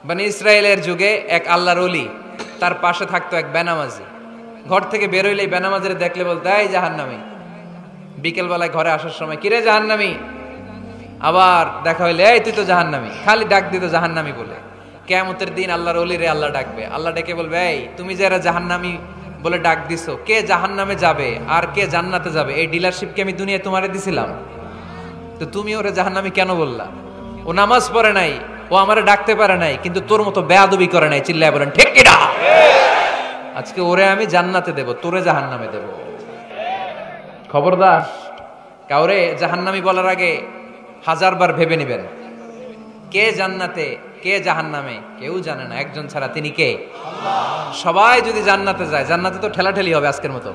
বনি ইসরায়েলের যুগে এক আল্লাহর ওলি, তার পাশে থাকতো এক বেনামাজি। ঘর থেকে বেরোইলে বেনামাজিরে দেখলে বলতো, এই জাহান্নামী। বিকেলবেলায় ঘরে আসার সময়, কিরে জাহান্নামী? আবার দেখা হইলে, এই তুই তো জাহান্নামী। খালি ডাক দিত জাহান্নামী বলে। কিয়ামতের দিন আল্লাহর ওলিরে আল্লাহ ডাকবে। আল্লাহ ডেকে বলবে, এই তুমি যে এরা জাহান্নামী বলে ডাক দিছো, কে জাহান্নামে যাবে আর কে জান্নাতে যাবে, এই ডিলারশিপ কি আমি দুনিয়ায় তোমারে দিছিলাম? তো তুমি ওরে জাহান্নামী কেন বললা? ও নামাজ পড়ে নাই, ও আমারে ডাকতে পারে নাই, কিন্তু তোর মতো বেয়াদবি করে নাই। চিল্লায় বলেন ঠিক কিনা? আজকে ওরে আমি জান্নাতে দেব, তোরে জাহান্নামে দেব। খবরদার, কাউরে জাহান্নামী বলার আগে 1000 বার ভেবে নেবেন। কে জান্নাতে কে জাহান্নামে কেউ জানে না, একজন ছাড়া, তিনি কে? সবাই যদি জান্নাতে যায়, জান্নাতে তো ঠেলাঠেলি হবে আজকের মতো।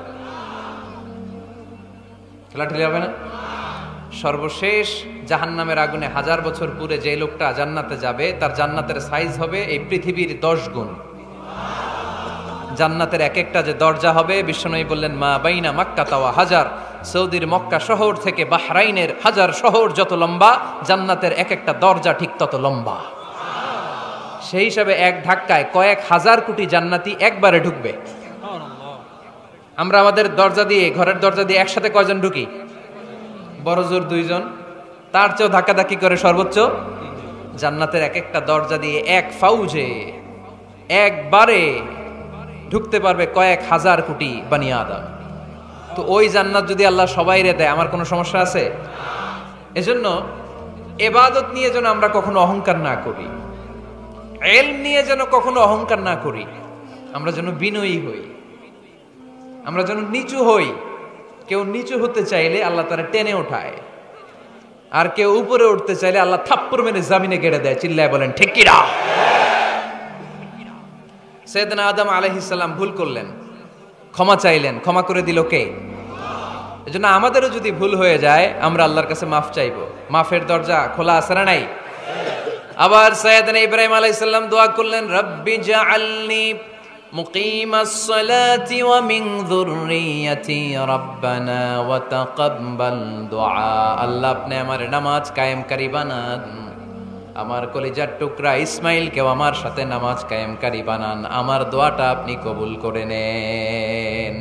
ঠেলাঠেলি হবে না? সর্বশেষ জাহান্নামের আগুনে 1000 বছর পুরে যে লোকটা জান্নাতে যাবে, তার জান্নাতের সাইজ হবে এই পৃথিবীর 10 গুণ। জান্নাতের এক একটা যে দরজা হবে, বিশ্বনবী বললেন, মা বাইনা মাক্কা তাওয়া হাজার, সৌদির মক্কা শহর থেকে বাহরাইনের 1000 শহর যত লম্বা, জান্নাতের এক একটা দরজা ঠিক তত লম্বা। সেই হিসাবে এক ধাক্কায় কয়েক হাজার কোটি জান্নাতি একবারে ঢুকবে। আমরা আমাদের দরজা দিয়ে, ঘরের দরজা দিয়ে একসাথে কয়জন ঢুকি? বড় জোর 2 জন, তার চেয়েও ধাক্কাধাক্কি করে সর্বোচ্চ। জান্নাতের এক একটা দরজা দিয়ে এক ফাউজে একবারে ঢুকতে পারবে কয়েক হাজার কোটি বানি আদম। তো ওই জান্নাত যদি আল্লাহ সবাইরে দেয়, আমার কোনো সমস্যা আছে? এজন্য ইবাদত নিয়ে যেন আমরা কখনো অহংকার না করি, ইলম নিয়ে যেন কখনো অহংকার না করি। আমরা যেন বিনয়ী হই, আমরা যেন নিচু হই। কেউ নিচু হতে চাইলে আল্লাহ তারা টেনে ওঠায়, আর কেউ উপরে উঠতে চাইলে আল্লাহ থাপ্পড় মেরে জামিনে গেড়ে দেয়। চিল্লায় বলেন ঠিক কিনা? সাইয়েদনা আদম আলাইহিস সালাম ভুল করলেন, ক্ষমা চাইলেন, ক্ষমা করে দিল কে? এজন্য আমাদেরও যদি ভুল হয়ে যায়, আমরা আল্লাহর কাছে মাফ চাইবো। মাফের দরজা খোলা আছে না নাই? আবার সাইয়েদনা ইব্রাহিম আলাইহিস সালাম দোয়া করলেন, রব্বি জাআলনি মুকিমাস সালাতি ওয়া মিন যুররিয়াতি রব্বানা ওয়া তাকাব্বাল দুআ। আল্লাহ আপনি আমার নামাজ কায়েমকারী বানান, আমার কলিজার টুকরা ইসমাইলকেও আমার সাথে নামাজ কায়েমকারী বানান, আমার দোয়াটা আপনি কবুল করে নেন।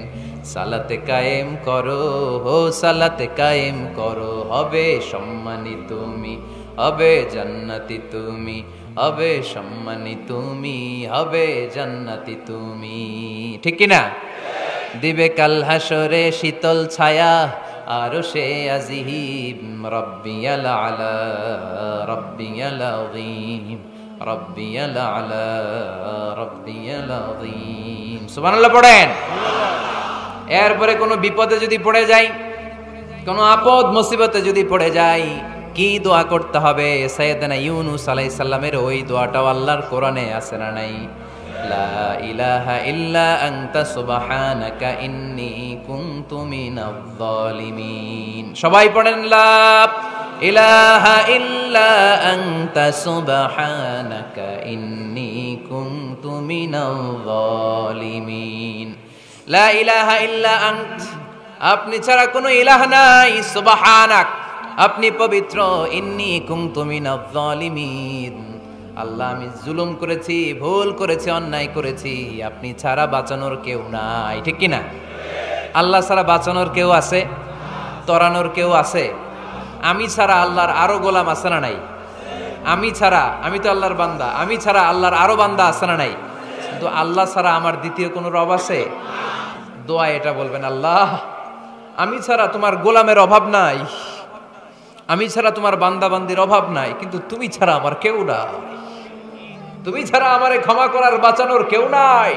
সালাতে কায়েম করো, হো সালাতে কায়েম করো, হবে সম্মানী তুমি, হবে জান্নাতি তুমি, হবে সম্মানী তুমি, হবে জান্নাতি তুমি। ঠিক কিনা? দিবে কাল হাসরে শীতল ছায়া, আরশে আজিম, রব্বিয়াল আলা, রব্বিয়াল আযীম, রব্বিয়াল আলা, রব্বিয়াল আযীম। সুবহানাল্লাহ পড়েন। এরপরে কোনো বিপদে যদি পড়ে যাই, কোনো আপদ মুসিবতে যদি পড়ে যাই, কি দোয়া করতে হবে? সাইয়েদনা ইউনূস আলাইহিস সালামের ওই দোয়াটাও আল্লাহর কোরআনে আছে না নাই? লা ইলাহা ইল্লা আনতা সুবহানাকা ইন্নী কুনতু মিনাজ জালিমিন। সবাই পড়েন, লা ইলাহা ইল্লা আনতা সুবহানাকা ইন্নী কুনতু মিনাজ জালিমিন। লা ইলাহা ইল্লা আনত, আপনি ছাড়া কোনো ইলাহ নাই, সুবহানাক, আপনি পবিত্র, ইন্নী কুনতু মিনাজ জালিমিন, আল্লাহ আমি জুলুম করেছি, ভুল করেছি, অন্যায় করেছি, আপনি ছাড়া বাঁচানোর কেউ নাই। ঠিক কিনা? আল্লাহ ছাড়া বাঁচানোর কেউ আছে? তরানোর কেউ আছে? আমি ছাড়া আল্লাহর আরো গোলাম আছে না নাই? আমি ছাড়া, আমি তো আল্লাহর বান্দা, আমি ছাড়া আল্লাহর আরো বান্দা আছে না নাই? কিন্তু আল্লাহ ছাড়া আমার দ্বিতীয় কোনো রব আছে? দোয়া এটা বলবেন, আল্লাহ আমি ছাড়া তোমার গোলামের অভাব নাই, আমি ছাড়া তোমার বান্দা বান্দির অভাব নাই, কিন্তু তুমি ছাড়া আমার কেউ নাই, তুমি ছাড়া আমারে ক্ষমা করার বাঁচানোর কেউ নাই।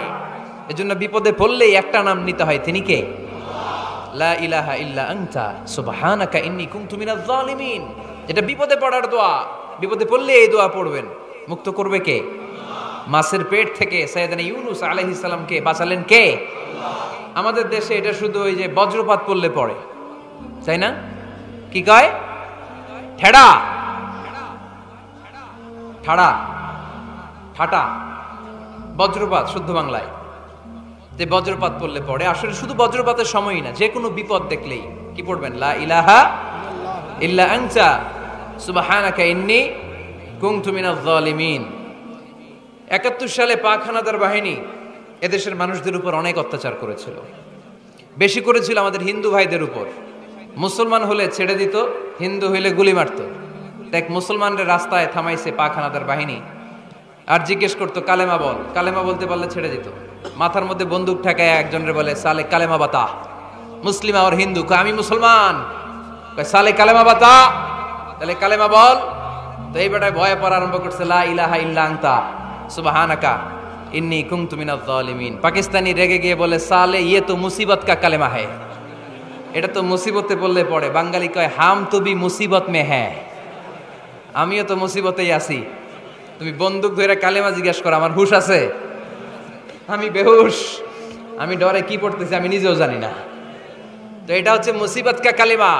এজন্য বিপদে পড়লেই একটা নাম নিতে হয়, তিনি কে? লা ইলাহা ইল্লা আনতা সুবহানাকা ইন্নী কুনতু মিনাজ জালিমিন। এটা বিপদে পড়ার দোয়া, বিপদে পড়লে এই দোয়া পড়বেন। মুক্ত করবে কে? মাছের পেট থেকে সাইয়েদনা ইউনূস আলাইহিস সালামকে বাঁচালেন কে? আমাদের দেশে এটা শুধু ওই যে বজ্রপাত পড়লে পড়ে, তাই না? কি কয়? ঠেড়া, ঠাড়া, ঠাটা, বজ্রপাত শুদ্ধ বাংলায়। যে বজ্রপাত পড়লে পড়ে, আসলে শুধু বজ্রপাতের সময়ই না, যে কোনো বিপদ দেখলেই কি পড়বেন? লা ইলাহা ইল্লা আনতা সুবহানাকা ইন্নী কুনতু মিনাজ জালিমিন। 71 সালে পাক হানাদার বাহিনী এদেশের মানুষদের উপর অনেক অত্যাচার করেছিল, বেশি করেছিল আমাদের হিন্দু ভাইদের উপর। মুসলমান হলে ছেড়ে দিত, হিন্দু হইলে গুলি মারত। দেখ মুসলমানদের রাস্তায় থামাইছে পাক হানাদার বাহিনী, আর জিজ্ঞেস করতো কালেমা বল, কালেমা বলতে পারলে ছেড়ে দিত। মাথার মধ্যে বন্দুক ঠেকায় একজনের বলে সালে কালেমা বাতা, মুসলিম আর হিন্দু, আমি মুসলমান, সালে কালেমা বাতা, তাহলে কালেমা বল। তো এই বেটায় ভয়ে পড়া আরম্ভ করছে, লা ইলাহা ইল্লা আনতা সুবহানাকা ইন্নী কুনতু মিনাজ জালিমিন। পাকিস্তানি রেগে গিয়ে বলে সালে ইয়ে তো মুসিবত কা কালেমা হ্যায়, এটা তো মুসিবতে বললে পড়ে। বাঙালি কয় হাম তো বি মুসিবত মে হ্যায়, আমিও তো মুসিবতেই আছি। তুমি বন্দুক ধরে কালেমা জিজ্ঞাসা করো, আমার হুশ আছে? আমি বেহুশ, আমি ডরে কি পড়তেছি আমি নিজেও জানি না। তো এটা হচ্ছে মুসিবত কা কালেমা।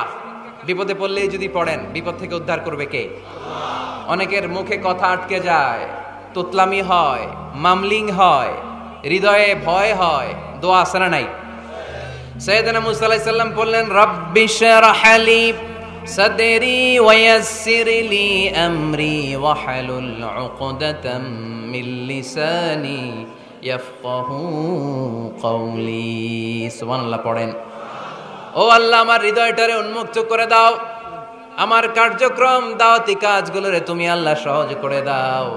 বিপদে পড়লেই যদি পড়েন, বিপদ থেকে উদ্ধার করবে কে? অনেকের মুখে কথা আটকে যায়, তোতলামি হয়, মামলিং হয়, হৃদয়ে ভয় হয়, দোয়া আছে না নাই? সাইয়েদনা মুসা আলাইহিস সালাম বললেন, রাব্বি শরহ লি সাদরি ওয়ায়াসসির লি আমরি ওয়াহলুল উকদাতাম মিন লিসানি ইয়াফকাহু কওলি। সুবহানাল্লাহ পড়েন। ও আল্লাহ, আমার হৃদয়টারে উন্মুক্ত করে দাও, আমার কার্যক্রম দাওয়াতি কাজগুলোরে তুমি আল্লাহ সহজ করে দাও।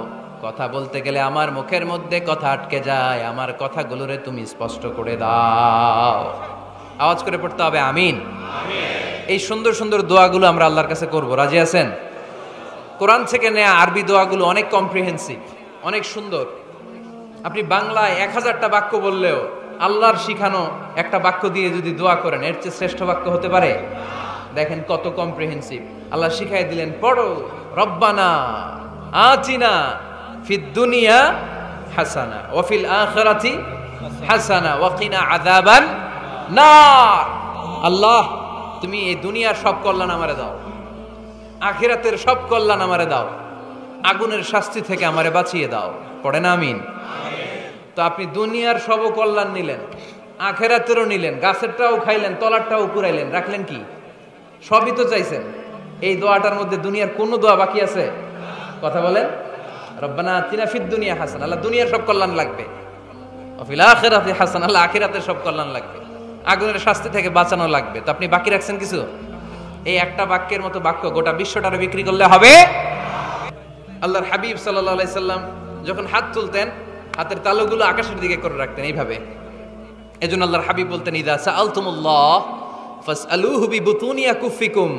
কথা বলতে গেলে আমার মুখের মধ্যে কথা আটকে যায়, আমার কথাগুলোরে তুমি স্পষ্ট করে দাও। আওয়াজ করে পড়তে হবে আমিন। এই সুন্দর সুন্দর দোয়াগুলো আমরা আল্লাহর কাছে করব, রাজি আছেন? কোরআন থেকে নেয়া আরবি দোয়াগুলো অনেক কম্প্রিহেন্সিভ, অনেক সুন্দর। আপনি বাংলায় 1000টা বাক্য বললেও আল্লাহর শিখানো একটা বাক্য দিয়ে যদি দোয়া করেন, এর চেয়ে শ্রেষ্ঠ বাক্য হতে পারে? দেখেন কত কম্প্রিহেন্সিভ। আল্লাহ শিখাই দিলেন, পড়ো রব্বানা আতিনা ফিদ দুনিয়া হাসানা ওয়া ফিল আখিরাতি হাসানা ওয়া কিনা আযাবান নার। আল্লাহ, তুমি এই দুনিয়ার সব কল্যাণ আমারে দাও, আখিরাতের সব কল্যাণ আমারে দাও, আগুনের শাস্তি থেকে আমারে বাঁচিয়ে দাও। পড়েন আমিন। তো আপনি দুনিয়ার সব কল্যাণ নিলেন, আখিরাতেরও নিলেন, গাছেরটাও খাইলেন, তলারটাও কুড়াইলেন, রাখলেন কি? সবই তো চাইছেন। এই দোয়াটার মধ্যে দুনিয়ার কোন দোয়া বাকি আছে? কথা বলেন। রব্বানা আতিনা ফিদ দুনিয়া হাসানা, আল্লাহ দুনিয়ার সব কল্যাণ লাগবে। ওয়া ফিল আখিরাতি হাসানা, আল্লাহ আখিরাতের সব কল্যাণ লাগবে, আগুনের শাস্তি থেকে বাঁচানো লাগবে। তো আপনি বাকি রাখছেন কিছু? এই একটা বাক্যের মতো বাক্য গোটা বিশ্বটারে বিক্রি করলে হবে? আল্লাহর হাবিব সাল্লাল্লাহু আলাইহি সাল্লাম যখন হাত তুলতেন, হাতের তালুগুলো আকাশের দিকে করে রাখতেন এইভাবে। এজন্য আল্লাহর হাবিব বলতেন, ইযা সাআলতুমুল্লাহ ফাসআলুহু বিবুতুনি আকুফিকুম।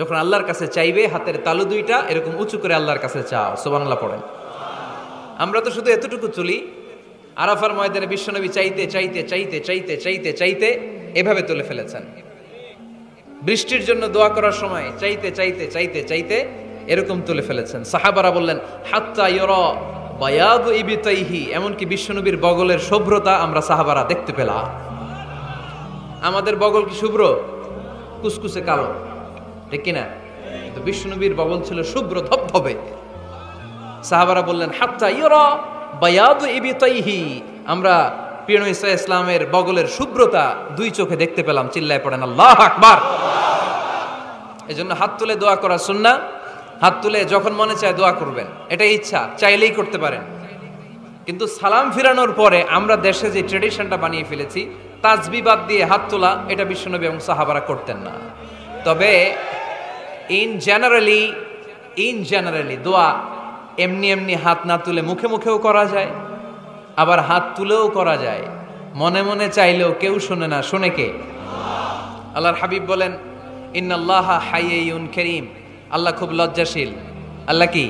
যখন আল্লাহর কাছে চাইবে, হাতের তালু দুইটা এরকম উঁচু করে আল্লাহর কাছে চাও। সুবহানাল্লাহ পড়েন। আমরা তো শুধু এতটুকু চলি। আরাফার ময়দানে বিশ্বনবী চাইতে চাইতে চাইতে চাইতে চাইতে চাইতে এভাবে তুলে ফেলেছেন। বৃষ্টির জন্য দোয়া করার সময় চাইতে চাইতে চাইতে চাইতে এরকম তুলে ফেলেছেন। সাহাবারা বললেন, হাত্তা ইউরা বায়াদু ইবতাইহি, এমনকি বিশ্বনবীর বগলের শুভ্রতা আমরা সাহাবারা দেখতে পেলাম। আমাদের বগল কি শুভ্র? কুসকুসে কালো, ঠিক কিনা? কিন্তু বিশ্বনবীর বগল ছিল শুভ্র ধবধবে। সাহাবারা বললেন, হাত্তা ইউরা বায়াদু ইবতাইহি, আমরা প্রিয় নবী সাল্লাল্লাহু আলাইহি ইসলামের বগলের শুভ্রতা দুই চোখে দেখতে পেলাম। চিল্লায় পড়েন আল্লাহু আকবার। এজন্য হাত তুলে দোয়া করা সুন্নাহ। হাত তুলে যখন মনে চায় দোয়া করবেন, এটা ইচ্ছা, চাইলেই করতে পারেন। কিন্তু সালাম ফিরানোর পরে আমরা দেশে যে ট্রেডিশনটা বানিয়ে ফেলেছি, তাসবিহ বাদ দিয়ে হাত তোলা, এটা বিশ্বনবী এবং সাহাবারা করতেন না। তবে ইন জেনারেলি দোয়া এমনি এমনি হাত না তুলে মুখে মুখেও করা যায়, আবার হাত তুলেও করা যায়। মনে মনে চাইলেও কেউ শোনে না, শোনে কে? আল্লাহর হাবিব বলেন, ইন্নাল্লাহা হাইয়্যুন কারীম, আল্লাহ খুব লজ্জাশীল। আল্লাহ কি?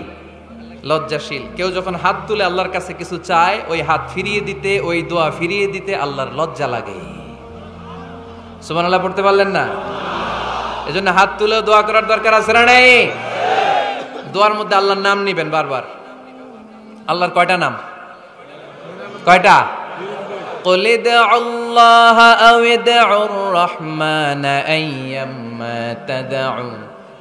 লজ্জাশীল। কেউ যখন হাত তুলে আল্লাহর কাছে কিছু চায়, ওই হাত ফিরিয়ে দিতে, ওই দোয়া ফিরিয়ে দিতে আল্লাহর লজ্জা লাগে। সুবহানাল্লাহ পড়তে পারলেন না? এজন্য হাত তুলে দোয়া করার দরকার আছে না নাই? দোয়ার মধ্যে আল্লাহর নাম নিবেন বারবার। আল্লাহর কয়টা নাম? কয়টা? قل ادعوا الله أو ادعوا الرحمن أيما تدعوا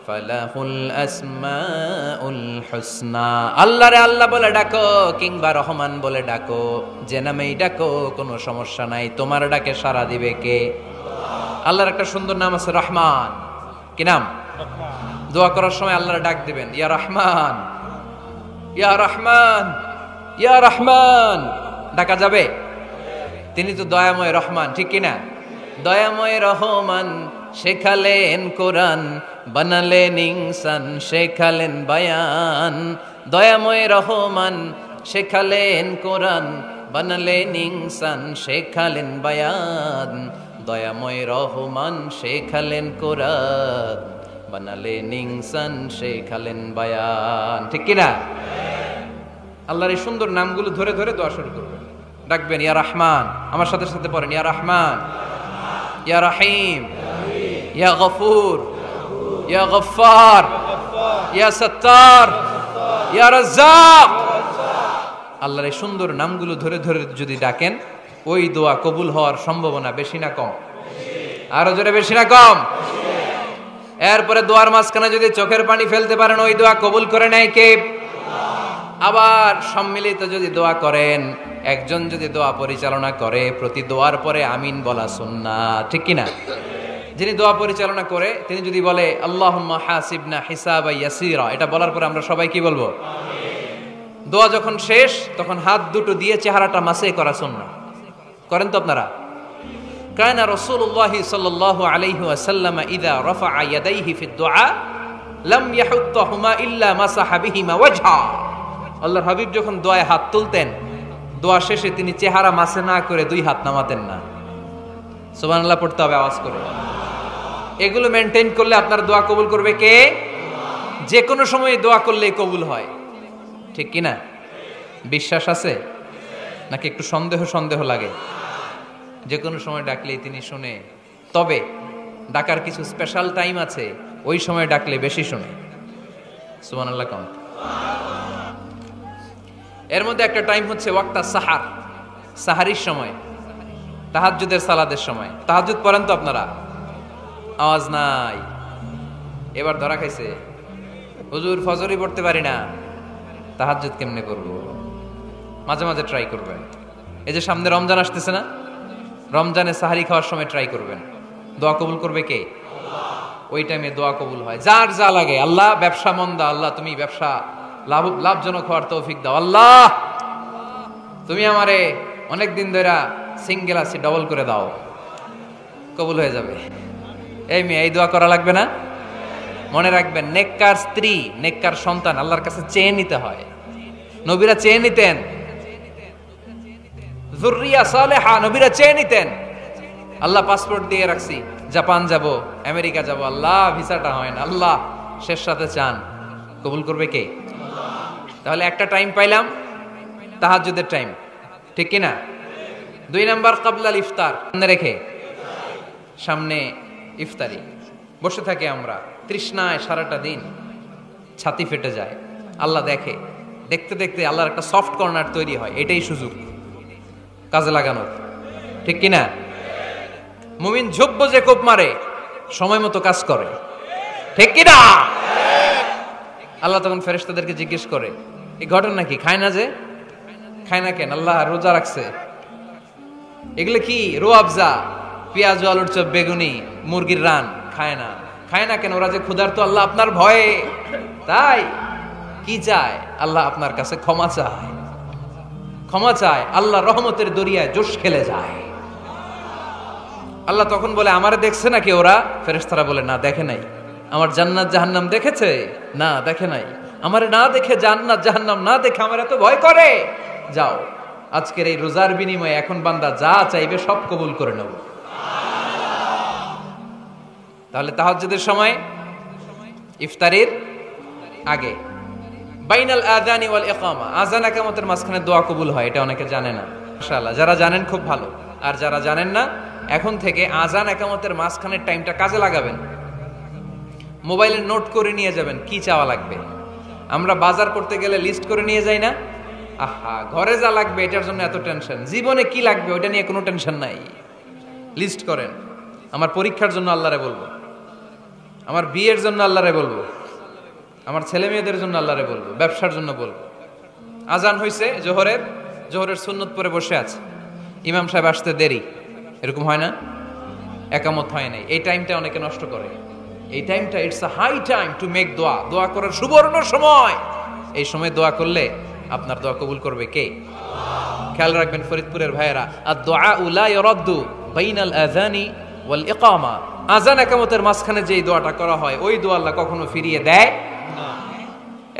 فله الأسماء الحسنى। আল্লাহ রে আল্লাহ বলে ডাকো কিংবা রহমান বলে ডাকো, যে নামেই ডাকো কোনো সমস্যা নাই, তোমার ডাকে সাড়া দিবে কে? আল্লাহর একটা সুন্দর নাম আছে রহমান। কি নাম? দোয়া করার সময় আল্লাহর ডাক দিবেন, ইয়া রহমান, ইয়া রহমান। ইয়া রহমান ডাকা যাবে? তিনি তো দয়াময় রহমান, ঠিক কিনা? দয়াময় রহমান শেখালেন কোরআন, বানালেন ইনসান, শেখালেন বায়ান। দয়াময় রহমান শেখালেন কোরআন, বানালেন ইনসান, শেখালেন বায়ান। দয়াময় রহমান শেখালেন কোরআন, বানালেন ইনসান, শেখালেন বায়ান, ঠিক কিনা? আল্লাহর এই সুন্দর নামগুলো ধরে ধরে দোয়া শুরু করবেন। ডাকবেন ইয়া রহমান, আমার সাথে সাথে পড়েন ইয়া রহমান, ইয়া রহিম, ইয়া গফুর, ইয়া গফফার, ইয়া সত্তার, ইয়া রাজ্জাক। আল্লাহর এই সুন্দর নামগুলো ধরে ধরে যদি ডাকেন, ওই দোয়া কবুল হওয়ার সম্ভাবনা বেশি না কম? আরো জোরে, বেশি না কম? এরপরে দোয়ার মাঝখানে যদি চোখের পানি ফেলতে পারেন, ওই দোয়া কবুল করে নেয় কে? আবার সম্মিলিত যদি দোয়া করেন, একজন যদি দোয়া পরিচালনা করে, প্রতি দোয়ার পরে আমিন বলা সুন্নাত, ঠিক কিনা? যিনি দোয়া পরিচালনা করে তিনি যদি বলে আল্লাহুম্মা হাসিবনা হিসাবা ইয়াসিরা, এটা বলার পরে আমরা সবাই কি বলবো? দোয়া যখন শেষ তখন হাত দুটো দিয়ে চেহারাটা মাসে করা সুন্নাত। করেন তো আপনারা? কানা রাসূলুল্লাহি সাল্লাল্লাহু আলাইহি ওয়াসাল্লাম ইযা রাফা'a ইয়াদাইহি ফিদ দুআ লাম ইয়াহুত্তাহুমা ইল্লা মাসাহা বিহিমা ওয়াজহা। আল্লাহর হাবিব যখন দোয়ায় হাত তুলতেন, দোয়া শেষে তিনি চেহারা মাসে না করে দুই হাত নামাতেন না। সুবহানাল্লাহ পড়তে হবে আওয়াজ করে। এগুলো মেনটেন করলে আপনার দোয়া কবুল করবে কে? যে কোনো সময় দোয়া করলেই কবুল হয়, ঠিক কিনা? বিশ্বাস আছে নাকি একটু সন্দেহ সন্দেহ লাগে? যে কোনো সময় ডাকলেই তিনি শুনে, তবে ডাকার কিছু স্পেশাল টাইম আছে, ওই সময় ডাকলে বেশি শুনে। সুবহানাল্লাহ কোন? এর মধ্যে একটা টাইম হচ্ছে ওয়াক্তা সাহার, সাহারির সময়, তাহাজ্জুদের সালাদের সময়। তাহাজ্জুদ পড়েন তো আপনারা? আওয়াজ নাই, এবার ধরা খাইছে। হুজুর ফজরই পড়তে পারি না, তাহাজ্জুদ কেমনে করব? মাঝে মাঝে ট্রাই করবেন। এই যে সামনে রমজান আসতেছে না, রমজানে সাহারি খাওয়ার সময় ট্রাই করবেন। দোয়া কবুল করবে কে? ওই টাইমে দোয়া কবুল হয়। যার যা লাগে, আল্লাহ ব্যবসা মন্দা, আল্লাহ তুমি ব্যবসা লাভজনক হওয়ার তৌফিক দাও, আল্লাহ তুমি আমারে অনেকদিন ধরে সিঙ্গেল আছি ডবল করে দাও, কবুল হয়ে যাবে। এই মেয়ে, এই দোয়া করা লাগবে না? মনে রাখবেন, নেককার স্ত্রী, নেককার সন্তান আল্লাহর কাছে চেয়ে নিতে হয়। নবীরা চেয়ে নিতেন, যুররিয়া সালেহা নবীরা চেয়ে নিতেন। আল্লাহ পাসপোর্ট দিয়ে রাখছি, জাপান যাব, আমেরিকা যাব, আল্লাহ ভিসাটা হয় না, আল্লাহ শেষ সাথে চান, কবুল করবে কে? তাহলে একটা টাইম পাইলাম, তাহাজ্জুদের টাইম, ঠিক কিনা? 2 নাম্বার ক্বাবলাল ইফতার, সামনে রেখে সামনে ইফতারি বসে থাকি আমরা, তৃষ্ণায় সারাটা দিন ছাতি ফেটে যায়। আল্লাহ দেখে, দেখতে দেখতে আল্লাহর একটা সফট কর্নার তৈরি হয়। এটাই সুযোগ কাজে লাগানোর, ঠিক কিনা? মুমিন ঝোপ যে কোপ মারে, সময় মতো কাজ করে, ঠিক কিনা? আল্লাহ তখন ফেরেশতাদেরকে জিজ্ঞেস করে, এই ঘটনা কি? খায় না যে? খায় না কেন? আল্লাহ রোজা রাখছে। এগুলো কি? রোয়াবজা, পেঁয়াজ আলুর চপ, বেগুনি, মুরগির রান খায় না। খায় না কেন? ওরা যে ক্ষুধার্ত, আল্লাহ আপনার ভয়ে। তাই কি চায়? আল্লাহ আপনার কাছে ক্ষমা চায়, ক্ষমা চায়। আল্লাহ রহমতের দরিয়ায় জোশ খেলে যায়। আল্লাহ তখন বলে, আমারে দেখছে নাকি ওরা? ফেরেশতারা বলে, না দেখে নাই। আমার জান্নাত জাহান্নাম দেখেছে? না দেখে নাই। আমারে না দেখে, জান্নাত জাহান্নাম না দেখে আমার এত ভয় করে। যাও, আজকের এই রোজার বিনিময়ে এখন বান্দা যা চাইবে সব কবুল করে নেব। তাহলে তাহাজ্জুদের সময়, ইফতারির আগে, বাইনাল আযানি ওয়াল ইকামা, আযান ইকামতের মাঝখানে দোয়া কবুল হয়। এটা অনেকে জানে না। মাশাআল্লাহ, যারা জানেন খুব ভালো, আর যারা জানেন না, এখন থেকে আযান ইকামতের মাঝখানের টাইমটা কাজে লাগাবেন। মোবাইলে নোট করে নিয়ে যাবেন কি চাওয়া লাগবে। আমরা বাজার করতে গেলে লিস্ট করে নিয়ে যাই না? আহা, ঘরে যা লাগবে এটার জন্য এত টেনশন, জীবনে কি লাগবে ওটা নিয়ে কোনো টেনশন নাই। লিস্ট করেন। আমার পরীক্ষার জন্য আল্লাহরে বলবো, আমার বিয়ের জন্য আল্লাহরে বলবো, আমার ছেলে মেয়েদের জন্য আল্লাহরে বলবো, ব্যবসার জন্য বলবো। আজান হয়েছে জোহরের সুন্নত পরে বসে আছে, ইমাম সাহেব আসতে দেরি, এরকম হয় না? একামত হয় নাই, এই টাইমটা অনেকে নষ্ট করে। এই টাইমটা it's a high time to make দোয়া, দোয়া করার সুবর্ণ সময়। এই সময় দোয়া করলে আপনার দোয়া কবুল করবে কে? খেয়াল রাখবেন ফরিদপুরের ভাইয়েরা, আদ-দুআ লা ইরাদ্দু বাইনাল আযানি ওয়াল ইকামা। আযান ইকামতের মাঝখানে যেই দোয়াটা করা হয় ওই দোয়া আল্লাহ কখনো ফিরিয়ে দেয় না।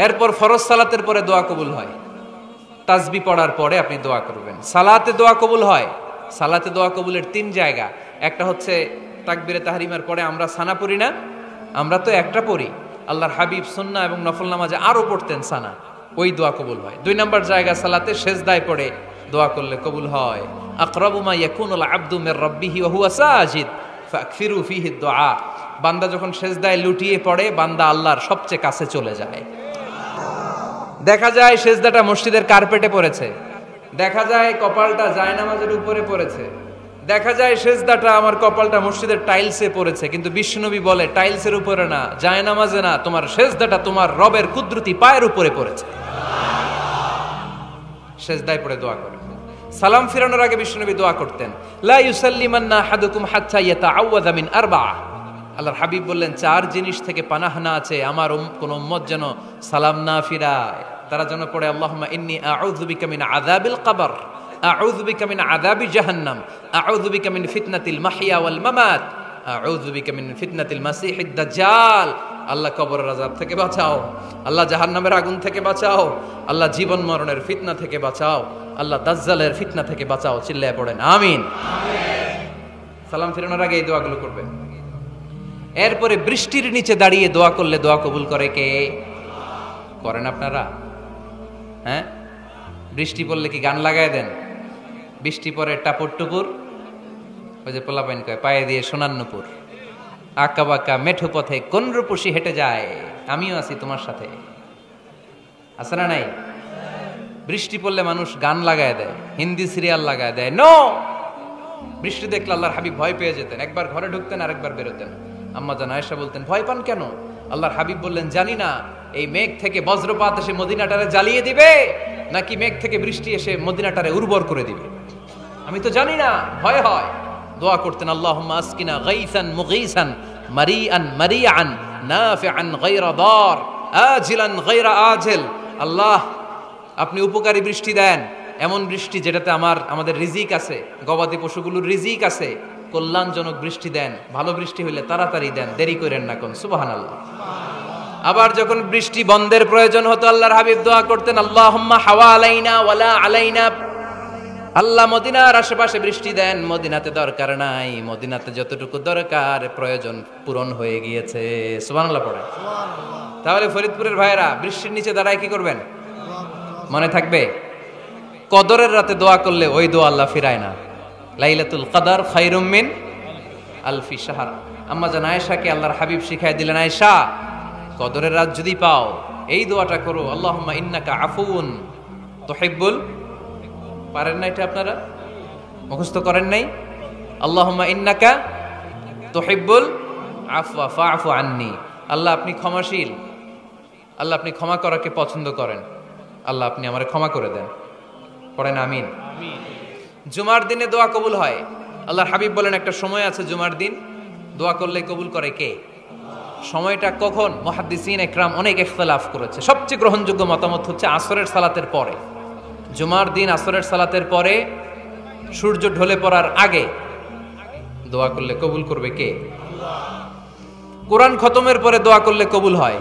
এরপর ফরজ সালাতের পরে দোয়া কবুল হয়, তাসবিহ পড়ার পরে আপনি দোয়া করবেন। সালাতে দোয়া কবুল হয়, সালাতে দোয়া কবুলের 3 জায়গা। একটা হচ্ছে তাকবীরে তাহরিমার পরে আমরা সানা পড়ি না, আমরা তো একটা পড়ি, আল্লাহর হাবিব সুন্নাহ এবং নফল নামাজে আরো পড়তেন সানা, ওই দোয়া কবুল হয়। 2 নম্বর জায়গা সালাতে সেজদায় পড়ে দোয়া করলে কবুল হয়। আকরাবু মা ইয়াকুনুল আবদু মির রাব্বিহি ওয়া হুয়া সাজিদ ফাকফিরু ফিহি দুআ। বান্দা যখন সেজদায় লুটিয়ে পড়ে বান্দা আল্লাহর সবচেয়ে কাছে চলে যায়। দেখা যায় সেজদাটা মসজিদের কার্পেটে পড়েছে, দেখা যায় কপালটা জায়নামাজের উপরে পড়েছে, দেখা যায় সেজদাটা আমার কপালটা মসজিদের টাইলসে পড়েছে, কিন্তু বিশ্বনবী বলে টাইলসের উপরে না, জায়নামাজে না, তোমার সেজদাটা তোমার রবের কুদরতি পায়ের উপরে পড়েছে। সেজদায় পড়ে দোয়া করে। সালাম ফিরানোর আগে বিশ্বনবী দোয়া করতেন, লা ইউসাল্লিমান্না আহাদুকুম হাত্তা ইয়াতাআওয়াযা মিন আরবা'a। আল্লাহর হাবিব বললেন 4 জিনিস থেকে পানাহ না আছে আমার কোন উম্মত যেন সালাম না ফিরায়। তারা যেন পড়ে আল্লাহুম্মা ইন্নী আউযু বিকা মিন আযাবিল কবর, আউযু বিকা মিন আযাবি জাহান্নাম, আউযু বিকা মিন ফিতনাতিল মাহইয়া ওয়াল মামাত, আউযু বিকা মিন ফিতনাতিল মাসিহিদ দাজ্জাল। আল্লাহ কবরের আযাব থেকে বাঁচাও, আল্লাহ জাহান্নামের আগুন থেকে বাঁচাও, আল্লাহ জীবন মরণের ফিতনা থেকে বাঁচাও, আল্লাহ দাজ্জালের ফিতনা থেকে বাঁচাও। চিল্লায়ে পড়েন আমিন। সালাম ফিরানোর আগে এই দোয়াগুলো করবেন। এরপরে বৃষ্টির নিচে দাঁড়িয়ে দোয়া করলে দোয়া কবুল করে কে? করেন আপনারা? হ্যাঁ, বৃষ্টি পড়লে কি গান লাগায় দেন? বৃষ্টি পরে টাপুর টুপুর, ওই যে পোলাপাইন কয় পায়ে দিয়ে সোনার নুপুর, আঁকা বাঁকা মেঠো পথে কোন রূপসী হেঁটে যায়, আমিও আছি তোমার সাথে, আছে না নাই? বৃষ্টি পড়লে মানুষ গান লাগায় দেয়, হিন্দি সিরিয়াল লাগায় দেয়। নো, বৃষ্টি দেখলে আল্লাহর হাবিব ভয় পেয়ে যেতেন, একবার ঘরে ঢুকতেন আরেকবার বেরোতেন। আম্মা জান আয়েশা বলতেন, ভয় পান কেন? আল্লাহর হাবিব বললেন, জানি না এই মেঘ থেকে বজ্রপাত এসে মদিনাটারে জ্বালিয়ে দিবে নাকি মেঘ থেকে বৃষ্টি এসে মদিনাটারে উর্বর করে দিবে, আমি তো জানি না, ভয় হয়। দোয়া করতেন, আল্লাহুম্মা আসকিনা গাইসান মুগীসান মারিআন মারিআন নাফিআন গায়রা দার আজিলান গায়রা আজিল। আল্লাহ, আপনি উপকারী বৃষ্টি দেন, এমন বৃষ্টি যেটাতে আমাদের রিজিক আছে, গবাদি পশুগুলোর রিজিক আছে, কল্যাণজনক বৃষ্টি দেন, ভালো বৃষ্টি হইলে তাড়াতাড়ি দেন, দেরি করেন না কোন। সুবহানাল্লাহ। আবার যখন বৃষ্টি বন্ধের প্রয়োজন হতো আল্লাহর হাবিব দোয়া করতেন, আল্লাহুম্মা হাওয়া আলাইনা ওয়ালা আলাইনা। আল্লাহ মদিনার আশেপাশে বৃষ্টি দেন, মদিনাতে দরকার নাই, মদিনাতে যতটুকু দরকার প্রয়োজন পূরণ হয়ে গিয়েছে। সুবহানাল্লাহ পড়ে। তাহলে ফরিদপুরের ভাইয়েরা বৃষ্টির নিচে দাঁড়ায় কি করবেন? মনে থাকবে কদরের রাতে দোয়া করলে ওই দোয়া আল্লাহ ফিরায় না। লাইলাতুল কদর খায়রুম মিন আলফি শাহর। আম্মা জান আয়েশাকে আল্লাহর হাবিব শিখায় দিলেন, আয়েশা কদরের রাত যদি পাও এই দোয়াটা করো, আল্লাহুম্মা ইন্নাকা আফুউন তুহিব্বুল। পারেন না এটা? আপনারা মুখস্থ করেন নাই? আল্লাহুম্মা ইন্নাকা তুহিব্বুল আফওয়া ফাআফু আন্নি। আল্লাহ আপনি ক্ষমাশীল, আল্লাহ আপনি ক্ষমা করাকে পছন্দ করেন, আল্লাহ আপনি আমারে ক্ষমা করে দেন। পড়েন আমিন। জুমার দিনে দোয়া কবুল হয়। আল্লাহর হাবিব বলেন একটা সময় আছে জুমার দিন দোয়া করলে কবুল করে কে? সময়টা কখন? মুহাদ্দিসিন ইকরাম অনেক ইখতিলাফ করেছে। সবচেয়ে গ্রহণযোগ্য মতামত হচ্ছে আসরের সালাতের পরে। জুমার দিন আসরের সালাতের পরে সূর্য ঢলে পড়ার আগে দোয়া করলে কবুল করবে কে? কোরআন খতমের পরে দোয়া করলে কবুল হয়।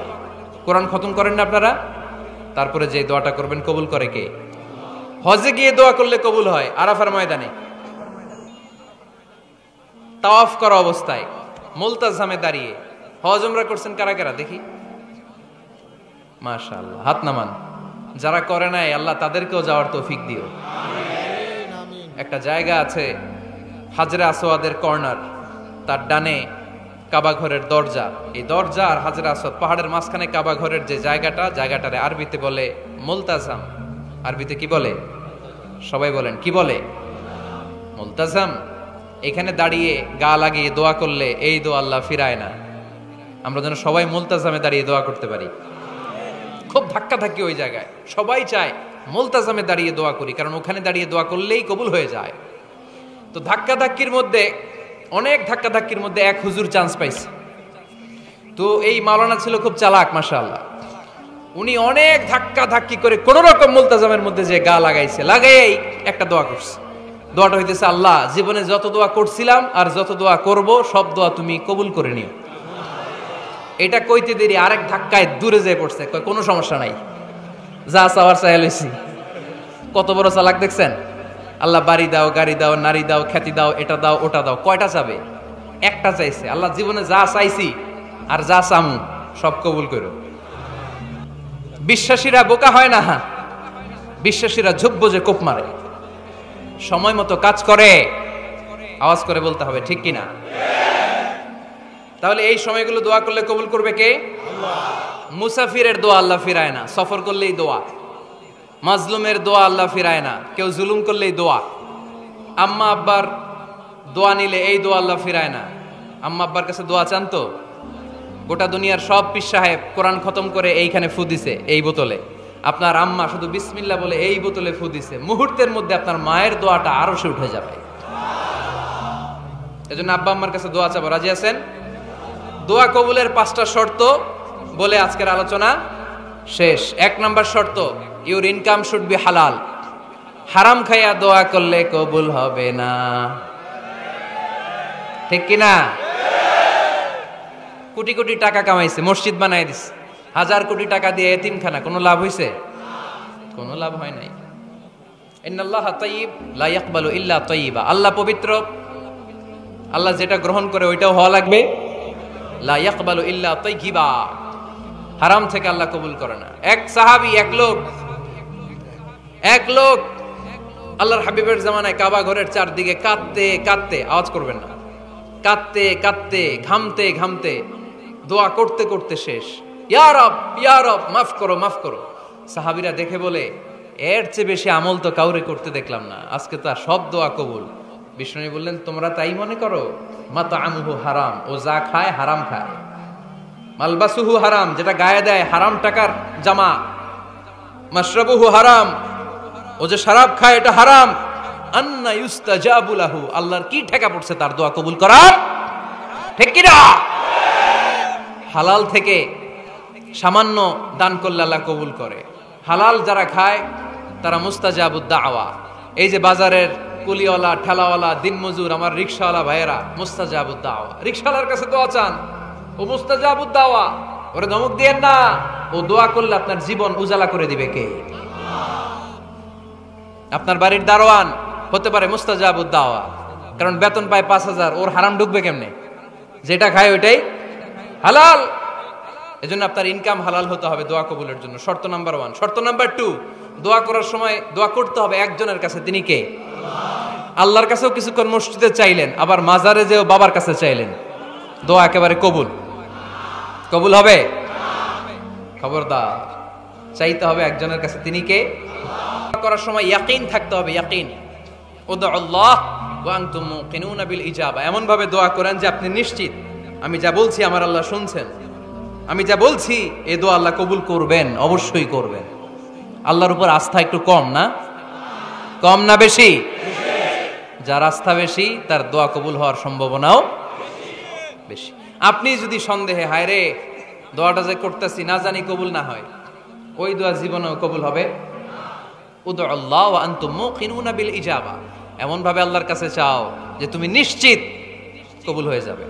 কোরআন খতম করেন না আপনারা? তারপরে যে দোয়াটা করবেন কবুল করে কে? হজে গিয়ে দোয়া করলে কবুল হয়। আরাফার ময়দানে তাওয়াফ করা অবস্থায় মুলতাজামে দাঁড়িয়ে। হজ উমরা করছেন কারা কারা দেখি? মাশাআল্লাহ, হাত নামান। যারা করে নাই আল্লাহ তাদেরকেও যাওয়ার তৌফিক দিও। একটা জায়গা আছে হাজরে আসওয়াদের কর্নার, তার ডানে কাবা ঘরের দরজা। এই দরজা আর হাজরে আসওয়াদ পাহাড়ের মাঝখানে কাবা ঘরের যে জায়গাটারে আরবিতে বলে মুলতাজাম। আরবিতে কি বলে? সবাই বলেন কি বলে? মুলতাজাম। এখানে দাঁড়িয়ে গা লাগিয়ে দোয়া করলে এই দোয়া আল্লাহ ফিরায় না। আমরা যেন সবাই মুলতাজামে দাঁড়িয়ে দোয়া করতে পারি। খুব ধাক্কা ধাক্কি ওই জায়গায়, সবাই চায় মুলতাজামে দাঁড়িয়ে দোয়া করি, কারণ ওখানে দাঁড়িয়ে দোয়া করলেই কবুল হয়ে যায়। তো ধাক্কা ধাক্কির মধ্যে, অনেক ধাক্কা ধাক্কির মধ্যে এক হুজুর চান্স পাইছে। তো এই মাওলানা ছিল খুব চালাক, মাশাআল্লাহ। উনি অনেক ধাক্কা ধাক্কি করে কোন রকম মুলতাজামের মধ্যে যে গা লাগাইছে, লাগাই একটা দোয়া করছে। দোয়াটা হইতেছে, আল্লাহ জীবনে যত দোয়া করছিলাম আর যত দোয়া করব সব দোয়া তুমি কবুল করে নিও। এটা কইতে দেরি আরেক ধাক্কায় দূরে যেয়ে পড়ছে, কোনো সমস্যা নাই, যা চাওয়ার চাই লইছি। কত বড় চালাক দেখছেন? আল্লাহ বাড়ি দাও, গাড়ি দাও, নারী দাও, খ্যাতি দাও, এটা দাও, ওটা দাও, কয়টা চাবে? একটা চাইছে। আল্লাহ জীবনে যা চাইছি আর যা চামু সব কবুল করো। বিশ্বাসীরা বোকা হয় না, বিশ্বাসীরা ঝুব্ব যে কোপ মারে, সময় মতো কাজ করে। আওয়াজ করে বলতে হবে ঠিক কিনা? তাহলে এই সময়গুলো দোয়া করলে কবুল করবে কে? মুসাফিরের দোয়া আল্লাহ ফিরায় না, সফর করলেই দোয়া। মাজলুমের দোয়া আল্লাহ ফিরায় না, কেউ জুলুম করলেই দোয়া। আম্মা আব্বার দোয়া নিলে এই দোয়া আল্লাহ ফিরায় না। আম্মা আব্বার কাছে দোয়া চান তো? গোটা দুনিয়ার সব পীর সাহেব কোরআন খতম করে এইখানে ফু দিছে এই বোতলে, আপনার আম্মা শুধু বিসমিল্লাহ বলে এই বোতলে ফু দিছে, মুহূর্তের মধ্যে আপনার মায়ের দোয়াটা আরো সে উঠে যাবে। এজন্য আব্বা আম্মার কাছে দোয়া চাবো, রাজি আছেন? দোয়া কবুলের 5টা শর্ত বলে আজকের আলোচনা শেষ। 1 নাম্বার শর্ত, ইউর ইনকাম শুড বি হালাল। হারাম খাইয়া দোয়া করলে কবুল হবে না, ঠিক কিনা? কোটি কোটি টাকা কামাইছে, মসজিদ বানাই দিছে, 1000 কোটি টাকা দিয়ে এতিমখানা, কোনো লাভ হইছে? কোনো লাভ হয় নাই। ইন্নাল্লাহা তাইয়্যিব লা ইয়াকবালু ইল্লা তাইয়্যিবা। আল্লাহ পবিত্র, আল্লাহ যেটা গ্রহণ করে ওইটাও হওয়া লাগবে। লা ইয়াকবালু ইল্লা তাইয়্যিবা, হারাম থেকে আল্লাহ কবুল করে না। এক সাহাবী, এক লোক আল্লাহর হাবিবের জামানায় কাবা ঘরের চারদিকে কাঁদতে কাঁদতে, আওয়াজ করবেন না, কাঁদতে কাঁদতে, ঘামতে ঘামতে, দোয়া করতে করতে শেষ। ইয়া রব, ইয়া রব, মাফ করো, মাফ করো। সাহাবীরা দেখে বলে, এর চেয়ে বেশি আমল তো কাউরে করতে দেখলাম না, আজকে তার সব দোয়া কবুল। বিষ্ণু বললেন, তোমরা তাই মনে করো? মাতআমুহু হারাম, ও যা খায় হারাম খায়। মালবাসুহু হারাম, যেটা গায়ে দেয় হারাম টাকার জামা। মাশরাবুহু হারাম, ও যে শরাব খায় এটা হারাম। আন্না ইউস্তাজাবু লাহু, আল্লাহর কি ঠেকা পড়ছে তার দোয়া কবুল করার? ঠিক কি না? হালাল থেকে সামান্য দান করলে আল্লাহ কবুল করে। হালাল যারা খায় তারা মুস্তাজাবুদ দাওয়া। এই যে বাজারের কুলিওয়ালা, ঠেলাওয়ালা, দিনমজুর, আমার রিকশাওয়ালা ভাইয়েরা, মুস্তাজাবুদ দাওয়া। রিকশাওয়ালার কাছে দোয়া চান, ও মুস্তাজাবুদ দাওয়া, ওরে ধমক দিয়েন না। ও দোয়া করলে আপনার জীবন উজালা করে দিবে কে? আপনার বাড়ির দারোয়ান হতে পারে মুস্তাজাবুদ দাওয়া, কারণ বেতন পায় 5000, ওর হারাম ঢুকবে কেমনে? যেটা খায় ওইটাই হালাল। এজন্য আপনার ইনকাম হালাল হতে হবে দোয়া কবুলের জন্য। শর্ত নাম্বার 1। শর্ত নাম্বার 2, দোয়া করার সময় দোয়া করতে হবে একজনের কাছে, তিনি কে? আল্লাহর কাছেও কিছুক্ষণ মসজিদে চাইলেন, আবার মাজারে যেও বাবার কাছে চাইলেন, দোয়া একেবারে কবুল? কবুল হবে? খবরদার, চাইতে হবে একজনের কাছে, তিনি কে? করার সময় ইয়াকিন থাকতে হবে, ইয়াকিন। উদউল্লাহ ওয়া আনতুম মুকিনুনা বিল ইজাবা, এমন ভাবে দোয়া করেন যে আপনি নিশ্চিত আমি যা বলছি আমার আল্লাহ শুনছেন, আমি যা বলছি এই দোয়া আল্লাহ কবুল করবেন, অবশ্যই করবেন। আল্লাহর উপর আস্থা একটু কম না? কম না বেশি? যার আস্থা বেশি তার দোয়া কবুল হওয়ার সম্ভাবনাও বেশি। আপনি যদি সন্দেহে, হায় রে দোয়াটা যে করতেছি না জানি কবুল না হয়, ওই দোয়া জীবনেও কবুল হবে? উদউল্লাহ ওয়া আনতুম মুকিনুনা বিল ইজাবা, এমন ভাবে আল্লাহর কাছে চাও যে তুমি নিশ্চিত কবুল হয়ে যাবে।